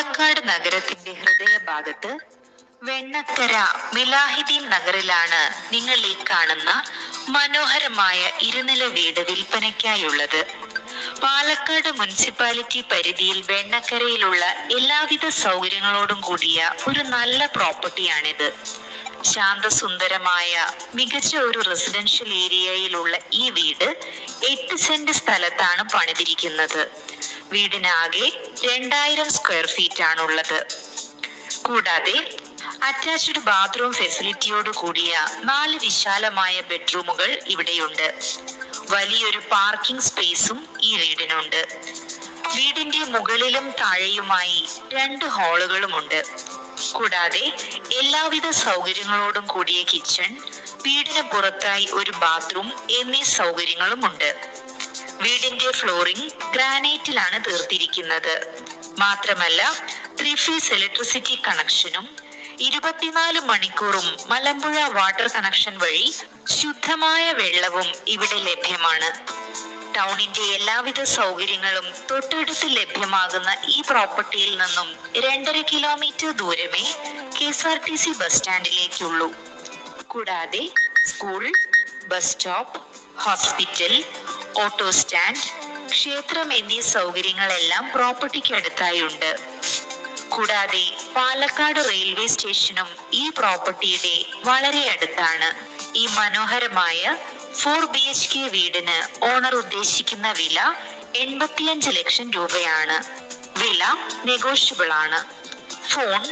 പാലക്കാട് നഗരത്തിന്റെ ഹൃദയഭാഗത്ത് വെണ്ണക്കര മിലാഹിദ്ദീൻ നഗറിലാണ് നിങ്ങൾ ഈ കാണുന്ന മനോഹരമായ ഇരുനില വീട് വിൽപ്പനയ്ക്കായുള്ളത്. പാലക്കാട് മുനിസിപ്പാലിറ്റി പരിധിയിൽ വെണ്ണക്കരയിലുള്ള എല്ലാവിധ സൗകര്യങ്ങളോടും കൂടിയ ഒരു നല്ല പ്രോപ്പർട്ടിയാണിത്. ശാന്തസുന്ദരമായ മികച്ച ഒരു റെസിഡൻഷ്യൽ ഏരിയയിലുള്ള ഈ വീട് 8 സെന്റ് സ്ഥലത്താണ് പണിതിരിക്കുന്നത്. വീടിനാകെ 2000 സ്ക്വയർ ഫീറ്റ് ആണുള്ളത്. കൂടാതെ അറ്റാച്ച്ഡ് ബാത്റൂം ഫെസിലിറ്റിയോട് കൂടിയ 4 വിശാലമായ ബെഡ്റൂമുകൾ ഇവിടെയുണ്ട്. വലിയൊരു പാർക്കിംഗ് സ്പേസും ഈ വീടിനുണ്ട്. വീടിന്റെ മുകളിലും താഴെയുമായി 2 ഹാളുകളുമുണ്ട്. കൂടാതെ എല്ലാവിധ സൗകര്യങ്ങളോടും കൂടിയ കിച്ചൺ, വീടിന് പുറത്തായി ഒരു ബാത്റൂം എന്നീ സൗകര്യങ്ങളുമുണ്ട്. വീടിന്റെ ഫ്ലോറിംഗ് ഗ്രാനൈറ്റിലാണ് തീർത്തിരിക്കുന്നത്. മാത്രമല്ല 3 ഫേസ് ഇലക്ട്രിസിറ്റി കണക്ഷനും 24 മണിക്കൂറും മലമ്പുഴ വാട്ടർ കണക്ഷൻ വഴി ശുദ്ധമായ വെള്ളവും ഇവിടെ ലഭ്യമാണ്. ടൗണിന്റെ എല്ലാവിധ സൗകര്യങ്ങളും തൊട്ടടുത്ത് ലഭ്യമാകുന്ന ഈ പ്രോപ്പർട്ടിയിൽ നിന്നും 2.5 കിലോമീറ്റർ ദൂരമേ KSRTC ബസ് സ്റ്റാൻഡിലേക്കുള്ളൂ. കൂടാതെ school, bus stop, hospital, auto stand, ക്ഷേത്രം എന്നീ സൗകര്യങ്ങളെല്ലാം പ്രോപ്പർട്ടിക്ക് അടുത്തായുണ്ട്. കൂടാതെ പാലക്കാട് റെയിൽവേ സ്റ്റേഷനും ഈ പ്രോപ്പർട്ടിയുടെ വളരെ അടുത്താണ്. ഈ മനോഹരമായ 4 BHK വീടിന് ഓണർ ഉദ്ദേശിക്കുന്ന വില 85 ലക്ഷം രൂപയാണ്. വില നെഗോഷ്യബിൾ ആണ്. ഫോൺ